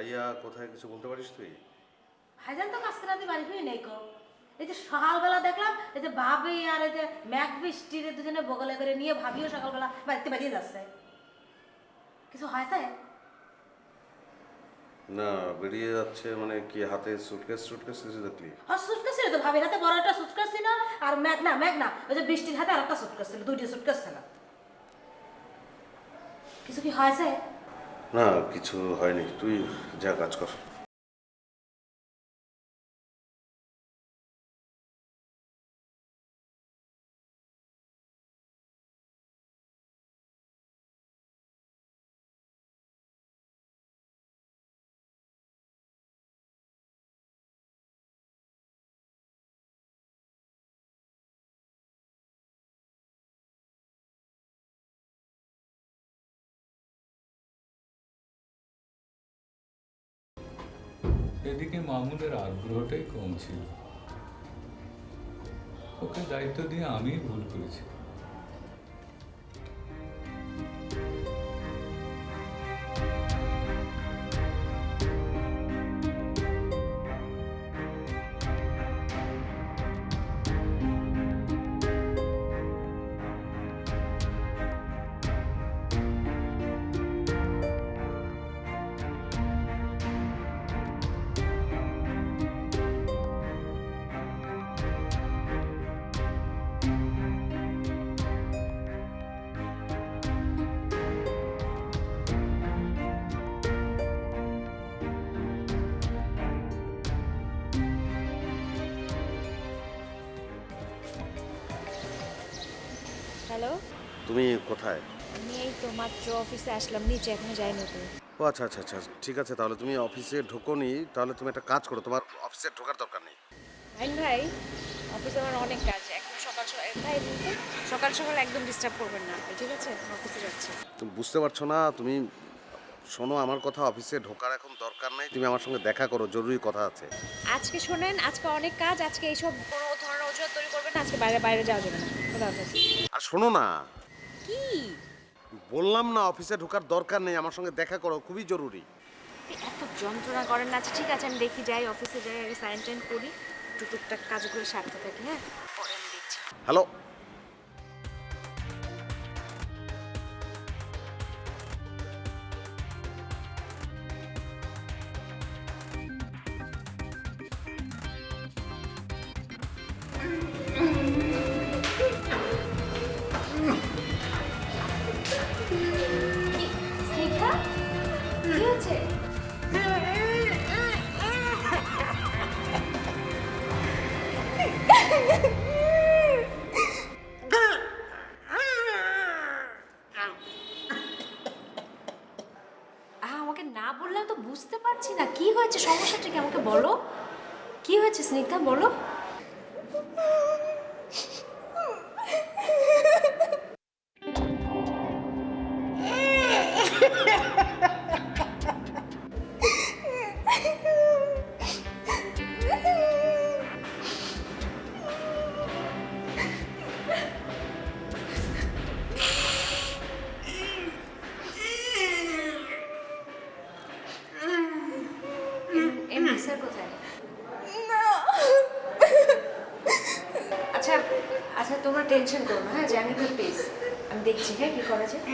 ভাইয়া কোথায় কিছু বলতে পারিস তুই? ভাইজান তো কাজ রাতে বাড়ি ফিরে নেই কো। এই যে সকালবেলা দেখলাম এই যে ভাবি আর এই যে ম্যাক বৃষ্টির দুজনে বগলে করে নিয়ে ভাবিও সকালবেলা বাড়িতে বেরিয়ে যাচ্ছে। কিছু হয়েছে? না, বেরিয়ে যাচ্ছে মানে কি, হাতে সুটকেস সুটকেস কিছু দেখলি? আর সুটকেস ছিল তো, ভাবির হাতে বড় একটা সুটকেস ছিল, আর ম্যাগনা ওই যে বৃষ্টির হাতে আর একটা সুটকেস ছিল, দুইটা সুটকেস ছিল। কিছু কি হয়েছে? না, কিছু হয়নি, তুই যা কাজ কর। এদিকে মামুনের আগ্রহটাই কম ছিল। ওকে দায়িত্ব দিয়ে আমি ভুল করেছি। হ্যালো, তুমি কোথায়? আমি এই তো মাত্র অফিসে আসলাম, নিচে এখনো যাইনি তো। ও আচ্ছা আচ্ছা আচ্ছা, ঠিক আছে, তাহলে তুমি অফিসে ঢোকোনি, তাহলে তুমি একটা কাজ করো, তোমার অফিসে ঢোকার দরকার নেই। ভাই অফিসে আমার অনেক কাজ, এখন সকাল সকাল ভাই সকাল সকাল একদম ডিস্টার্ব করবেন না, ঠিক আছে? অফিসে যাচ্ছি। তুমি বুঝতে পারছো না? তুমি শোনো আমার কথা, অফিসে ঢোকার এখন দরকার নেই, তুমি আমার সঙ্গে দেখা করো, জরুরি কথা আছে। আজকে শোনেন, আজকে অনেক কাজ, আজকে এইসব কোনো ধরনের অজুহাত তৈরি করবেন না, আজকে বাইরে বাইরে যাওয়া যাবে না। খোদা হাফেজ। আর শোনো না, কি বললাম না অফিসে ঢোকার দরকার নেই, আমার সঙ্গে দেখা করো, খুবই জরুরি। এত যন্ত্রণা করেন না? আচ্ছা ঠিক আছে, আমি দেখি যাই, অফিসে যাই, আগে সাইন টাইন করি, একটু টুকটাক কাজগুলো সারতে থাকি, হ্যাঁ, পরে আমি দেখছি। হ্যালো, স্নেহা, কি হয়েছে? আমাকে না বললে তো বুঝতে পারছি না কি হয়েছে, সমস্যাটা কি আমাকে বলো। কি হয়েছে স্নিগ্ধা, বলো। এমডি স্যার কোথায়? আচ্ছা আচ্ছা, তোমরা টেনশন করো না, হ্যাঁ, জানি তো প্লিজ, আমি দেখছি, হ্যাঁ, কি করা যায়।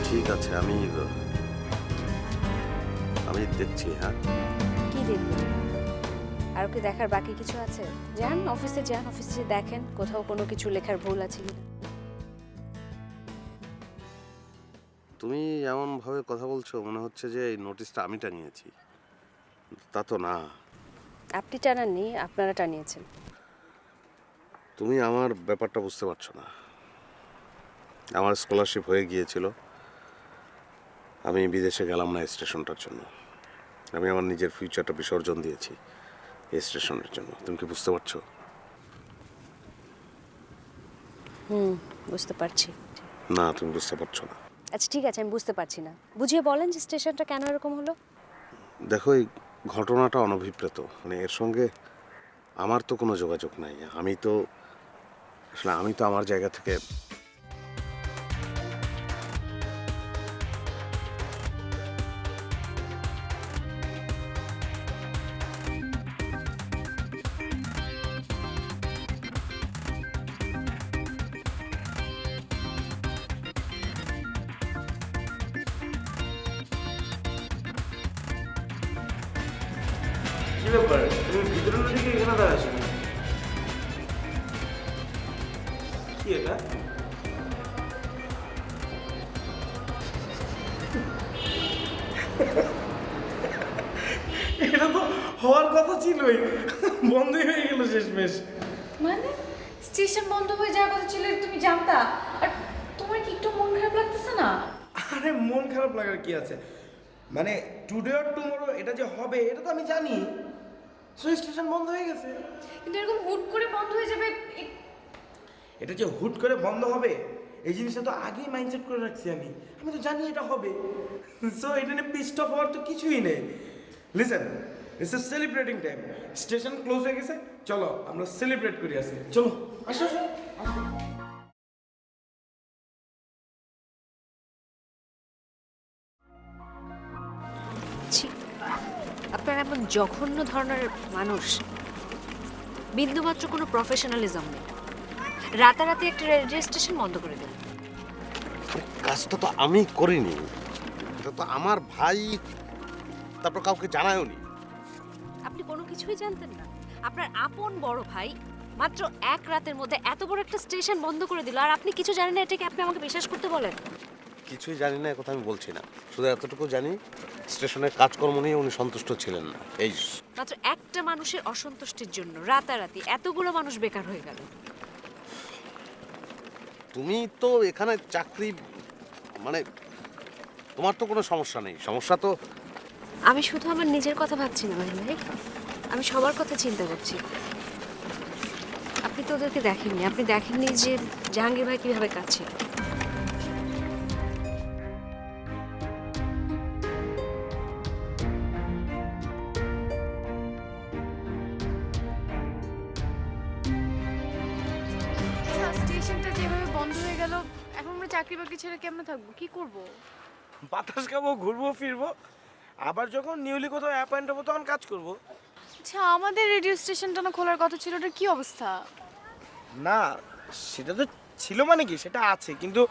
ঠিক আছে, আমি দেখছি। হ্যাঁ, কি দেখবেন? আর কি দেখার বাকি কিছু আছে? যান অফিসে, যান অফিসে দেখেন কোথাও কোনো কিছু লেখার ভুল আছে কিনা। তুমি এমন ভাবে কথা বলছো মনে হচ্ছে যে এই নোটিশটা আমি টাঙিয়েছি, তা তো না। আপনি টানাননি, আপনারা টানিয়েছেন। তুমি আমার ব্যাপারটা বুঝতে পারছো না। আমার স্কলারশিপ হয়ে গিয়েছিল, আমি বিদেশে গেলাম না স্টেশনটার জন্য। আমি আমার নিজের ফিউচারটা বিসর্জন দিয়েছি এই স্টেশনের জন্য। তুমি কি বুঝতে পারছো? বুঝতে পারছি। না, তুমি বুঝতে পারছো না। আচ্ছা ঠিক আছে, আমি বুঝতে পারছি না, বুঝিয়ে বলেন যে স্টেশনটা কেন এরকম হলো। দেখো, এই ঘটনাটা অনভিপ্রেত, মানে এর সঙ্গে আমার তো কোনো যোগাযোগ নাই। আমি তো আমার জায়গা থেকে কি ব্যাপার, তুমি ভিতরে না দিকে এখানে দাঁড়াচ্ছো না? কি এটা? এটা তো হওয়ার কথা ছিলই, বন্ধই হয়ে গেল শেষমেশ। মানে স্টেশন বন্ধ হয়ে যাওয়ার কথা ছিল, তুমি জানতা? আর তোমার কি একটু মন খারাপ লাগতেছে না? আরে মন খারাপ লাগার কি আছে, মানে টুডে অর টুমরো এটা যে হবে এটা তো আমি জানি। সো স্টেশন বন্ধ হয়ে গেছে। কিন্তু এরকম হুট করে বন্ধ হয়ে যাবে এটা যে হুট করে বন্ধ হবে এই জিনিসটা তো আগেই মাইন্ডসেট করে রাখছি আমি। আমি তো জানি এটা হবে। সো এটা নিয়ে পিস্ট অফ হওয়ার তো কিছুই নেই। Listen, it's a celebrating time. Station close হয়ে গেছে, চলো আমরা সেলিব্রেট করি আজকে। চলো আসো আসো। ছি, আপনারা এমন জঘন্য ধরনের মানুষ, বিন্দুমাত্র কোনো প্রফেশনালিজম নেই। রাতারাতি একটা রেডিও স্টেশন বন্ধ করে দিন। কাজটা তো আমি করিনি, এটা তো আমার ভাই, তারপর কাউকে জানায়ওনি। আপনি কোনো কিছুই জানতেন না? আপনার আপন বড় ভাই মাত্র এক রাতের মধ্যে এত বড় একটা স্টেশন বন্ধ করে দিল, আর আপনি কিছু জানেন না? এটাকে আপনি আমাকে বিশ্বাস করতে বলেন? কিছুই জানি না কথা আমি বলছি না, শুধু এতটুকু জানি স্টেশনের কাজকর্ম নিয়ে উনি সন্তুষ্ট ছিলেন না। এই মাত্র একটা মানুষের অসন্তুষ্টির জন্য রাতারাতি এতগুলো মানুষ বেকার হয়ে গেল। তুমি তো এখানে চাকরি, মানে তোমার তো কোনো সমস্যা নেই। সমস্যা তো আমি শুধু আমার নিজের কথা ভাবছি না ভাই, আমি সবার কথা চিন্তা করছি। আপনি তো ওদেরকে দেখেননি, আপনি দেখেননি যে জাহাঙ্গীর ভাই কিভাবে কাছে। স্টেশনটা যেভাবে বন্ধ হয়ে গেল, এখন আমরা চাকরি বাকরি ছেড়ে কেমনে থাকবো, কি করব? বাতাস খাবো, ঘুরবো ফিরবো, আবার যখন নিউলি কোথাও অ্যাপয়েন্ট হবো তখন কাজ করবো। আচ্ছা, আমাদের রেডিও স্টেশনটা না খোলার কথা ছিল, ওটার কি অবস্থা? না সেটা তো ছিল, মানে কি সেটা আছে, কিন্তু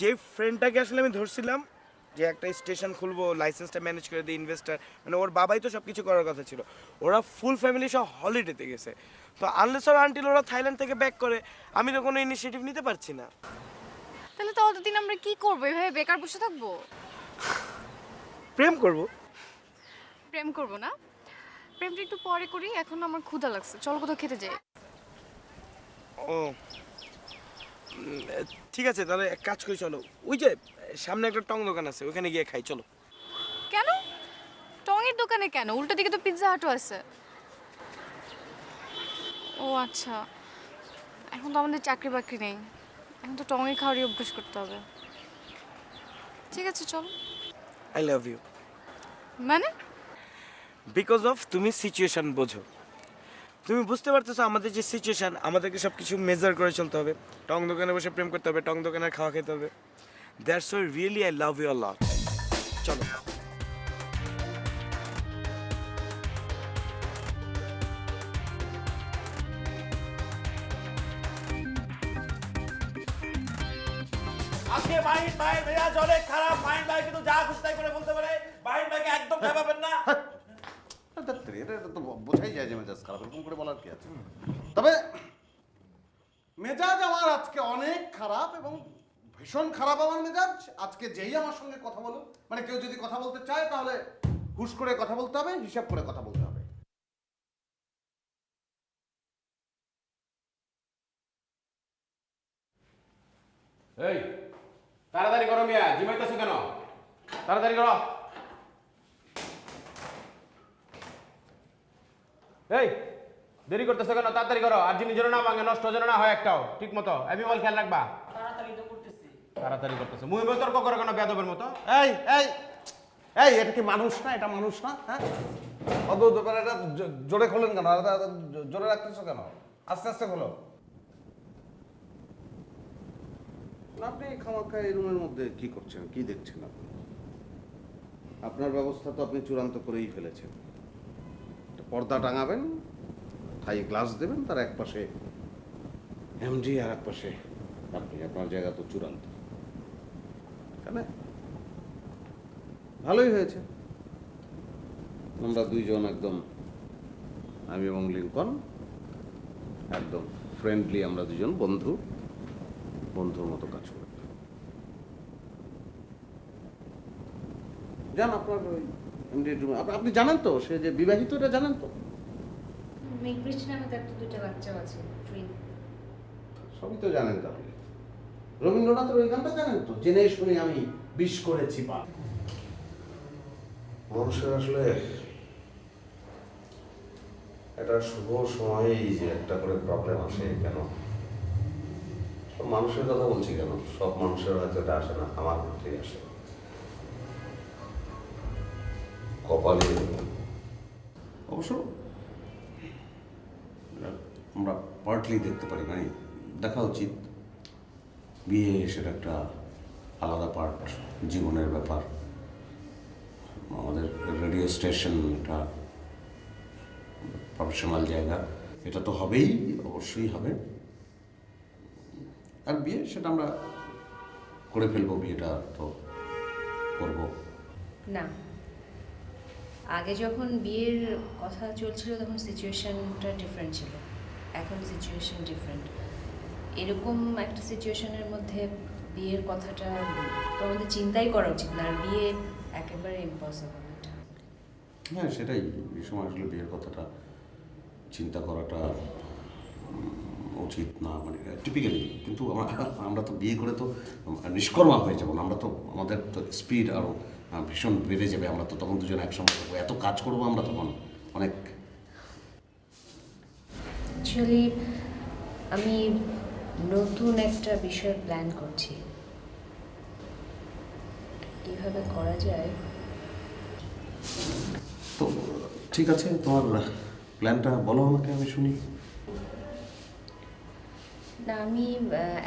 যে ফ্রেন্ডটাকে আসলে আমি ধরছিলাম যে একটা স্টেশন খুলবো, লাইসেন্সটা ম্যানেজ করে দিই, ইনভেস্টার, মানে ওর বাবাই তো সব কিছু করার কথা ছিল। ওরা ফুল ফ্যামিলি সহ হলিডেতে গেছে, তো আনলেস আর আনটিল ওরা থাইল্যান্ড থেকে ব্যাক করে আমি তো কোনো ইনিশিয়েটিভ নিতে পারছি না। তাহলে তো অতদিন আমরা কি করবো? এভাবে বেকার বসে থাকবো? প্রেম করব। প্রেম করব না, প্রেমটা একটু পরে করি, এখন আমার ক্ষুধা লাগছে, চল কোথাও খেতে যাই। ও ঠিক আছে, তাহলে এক কাজ করি, চলো ওই যে সামনে একটা টং দোকান আছে ওখানে গিয়ে খাই, চলো। কেন টঙের দোকানে কেন? উল্টো দিকে তো পিৎজা হাটও আছে। ও আচ্ছা, এখন তো আমাদের চাকরি বাকরি নেই, এখন তো টঙে খাওয়ারই অভ্যাস করতে হবে। ঠিক আছে চলো। I love you. মানে বিকজ অফ তুমি সিচুয়েশন বোঝো, তুমি বুঝতে পারতেছো আমাদের যে সিচুয়েশন, আমাদেরকে সব কিছু মেজার করে চলতে হবে। টং দোকানে বসে প্রেম করতে হবে, টং দোকানের খাওয়া খেতে হবে। That's why really I love you a lot. চলো। আজকে মাহিন ভাই মেজাজ অনেক খারাপ। মাহিন ভাই কিন্তু যা খুশি তাই করে বলতে পারে। মাহিন ভাইকে একদম ভাবাবেন না। এটা তো বোঝাই যায় যে মেজাজ খারাপ, এরকম করে বলার কি আছে। তবে মেজাজ আমার আজকে অনেক খারাপ, এবং ভীষণ খারাপ আমার মেজাজ আজকে। যেই আমার সঙ্গে কথা বলো, মানে কেউ যদি কথা বলতে চায় তাহলে হুশ করে কথা বলতে হবে, হিসাব করে কথা বলতে হবে। এই তাড়াতাড়ি করো মিয়া, জিমাইতেছো কেন? তাড়াতাড়ি করো। এই দেরি করতেছো কেন? তাড়াতাড়ি করো, আর জিনিস যেন না ভাঙে, নষ্ট যেন না হয় একটাও। ঠিক মতো আমি বল খেয়াল রাখবা। তাড়াতাড়ি করতেছে, মুই তর্ক করে কেন বেয়াদবের মতো? এই এই এই এটা কি মানুষ না? এটা মানুষ না? হ্যাঁ, অত এটা জোরে খোলেন কেন? জোরে রাখতেছো কেন? আস্তে আস্তে খোলো। আপনি খামাখা এই রুমের মধ্যে কি করছেন? কি দেখছেন আপনি? আপনার ব্যবস্থা তো আপনি চূড়ান্ত করেই ফেলেছেন। একটা পর্দা টাঙাবেন, থাই গ্লাস দেবেন, তার এক পাশে এমডি আর এক পাশে আপনি। আপনার জায়গা তো চূড়ান্ত। কেন? ভালোই হয়েছে। আমরা দুইজন একদম, আমি এবং লিঙ্কন একদম ফ্রেন্ডলি, আমরা দুজন বন্ধুর মতো কাজ করি। জান আপনার ওই এমডি রুমে আপনি জানেন তো সে যে বিবাহিত, এটা জানেন তো? মেঘবৃষ্টি নামে তার তো দুটো বাচ্চাও আছে, টুইন। সবই তো জানেন তাহলে। রবীন্দ্রনাথের ওই গানটা জানেন তো? জেনে শুনে আমি বিষ করেছি পা। মানুষের আসলে একটা শুভ সময়েই যে একটা করে প্রবলেম আসে কেন? সব মানুষের কথা বলছি কেন? সব মানুষের হয়তো এটা আসে না, আমার ক্ষেত্রেই আসে। কপালে অবশ্য আমরা পার্টলি দেখতে পারি, মানে দেখা উচিত। বিয়ে সেটা একটা আলাদা পার্ট, জীবনের ব্যাপার। আমাদের রেডিও স্টেশন একটা প্রফেশনাল জায়গা, এটা তো হবেই, অবশ্যই হবে। আর বিয়ে সেটা আমরা করে ফেলবো, বিয়েটা তো করবো। না, আগে যখন বিয়ের কথা চলছিল তখন সিচুয়েশনটা ডিফারেন্ট ছিল, এখন সিচুয়েশন ডিফারেন্ট। এরকম একটা সিচুয়েশনের মধ্যে বিয়ের কথাটা তো আমাদের চিন্তাই করা উচিত না, আর বিয়ে একেবারে ইম্পসিবল এটা। হ্যাঁ সেটাই, এই সময় আসলে বিয়ের কথাটা চিন্তা করাটা উচিত না, মানে টিপিক্যালি। কিন্তু আমরা তো বিয়ে করে তো নিষ্কর্মা হয়ে যাবো না, আমরা তো আমাদের তো স্পিড আরও ভীষণ বেড়ে যাবে। আমরা তো তখন দুজন একসঙ্গে থাকবো, এত কাজ করবো আমরা তখন অনেক। অ্যাকচুয়ালি আমি নতুন একটা বিষয় প্ল্যান করছি, কীভাবে করা যায়। তো ঠিক আছে, তোমার প্ল্যানটা বলো আমাকে, আমি শুনি। না, আমি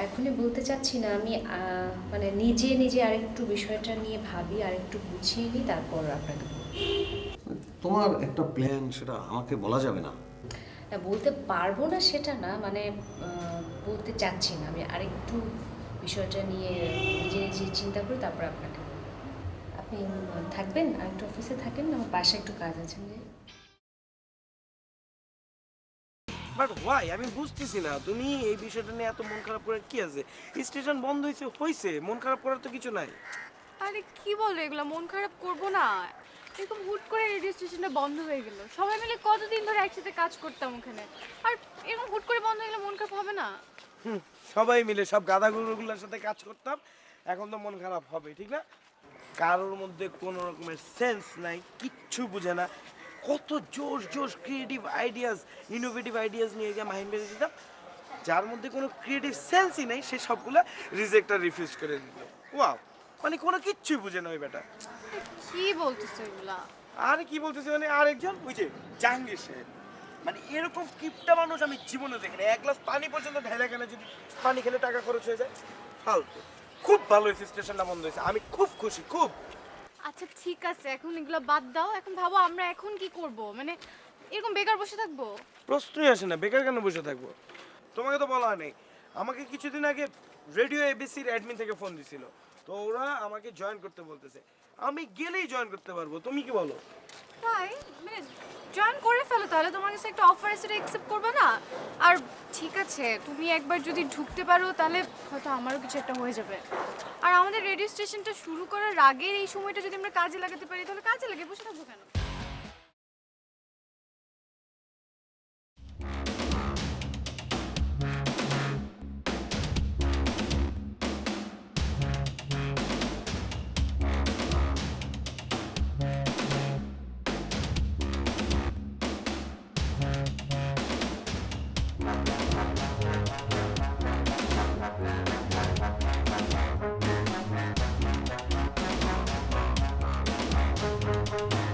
এখনই বলতে চাচ্ছি না, আমি মানে নিজে আরেকটু বিষয়টা নিয়ে ভাবি, আরেকটু গুছিয়ে নিই, তারপর আপনাকে বলবো। তোমার একটা প্ল্যান, সেটা আমাকে বলা যাবে না? না, বলতে পারবো না সেটা না, মানে বলতে চাচ্ছি না, আমি আরেকটু বিষয়টা নিয়ে নিজে চিন্তা করি, তারপর আপনাকে বলবো। আপনি থাকবেন, আরেকটু অফিসে থাকেন, আমার বাসায় একটু কাজ আছে। বাট ওয়াই আমি বুঝতেছি না, তুমি এই বিষয়টা নিয়ে এত মন খারাপ করে কি আছে? স্টেশন বন্ধ হয়েছে, মন খারাপ করার তো কিছু নাই। আরে কি বলো এগুলো, মন খারাপ করবো না? এরকম হুট করে রেডিও স্টেশনটা বন্ধ হয়ে গেল, সবাই মিলে কতদিন ধরে একসাথে কাজ করতাম ওখানে, আর এরকম হুট করে বন্ধ হয়ে গেলে মন খারাপ হবে না? সবাই মিলে সব গাদাগুলোগুলোর সাথে কাজ করতাম, এখন তো মন খারাপ হবে, ঠিক না? কারোর মধ্যে কোনো রকমের সেন্স নাই, কিচ্ছু বুঝে না। কত জোশ ক্রিয়েটিভ আইডিয়াস, ইনোভেটিভ আইডিয়াস নিয়ে গিয়ে মাহিম বেঁধে দিতাম, যার মধ্যে কোনো ক্রিয়েটিভ সেন্সই নেই, সে সবগুলো রিজেক্ট আর রিফিউজ করে দিত। ওয়াও, মানে কোনো কিচ্ছুই বুঝে না ওই বেটা। কি বলতেছো এগুলা? আরে কি বলতেছি মানে, আরেকজন বুঝে জাহাঙ্গীর সাহেব, মানে এরকম কিপটা মানুষ আমি জীবনে দেখিনি। এক গ্লাস পানি পর্যন্ত ঢেলে কেন, যদি পানি খেলে টাকা খরচ হয়ে যায়, ফালতু। খুব ভালো হয়েছে স্টেশনটা বন্ধ হয়েছে, আমি খুব খুশি, খুব। আচ্ছা ঠিক আছে, এখন এগুলো বাদ দাও, এখন ভাবো আমরা এখন কি করব, মানে এরকম বেকার বসে থাকবো? প্রশ্নই আসে না, বেকার কেন বসে থাকবো? তোমাকে তো বলা নেই, আমাকে কিছুদিন আগে রেডিও এবিসির অ্যাডমিন থেকে ফোন দিছিল, তো ওরা আমাকে জয়েন করতে বলতেছে। আমি গেলেই জয়েন করতে পারবো, তুমি কি বলো? তাই মানে জয়েন করে ফেলো, তাহলে তোমার কাছে একটা অফার এসে অ্যাকসেপ্ট করবে না? আর ঠিক আছে, তুমি একবার যদি ঢুকতে পারো তাহলে হয়তো আমারও কিছু একটা হয়ে যাবে। আর আমাদের রেডিও স্টেশনটা শুরু করার আগের এই সময়টা যদি আমরা কাজে লাগাতে পারি, তাহলে কাজে লাগে, বসে থাকবো কেন? না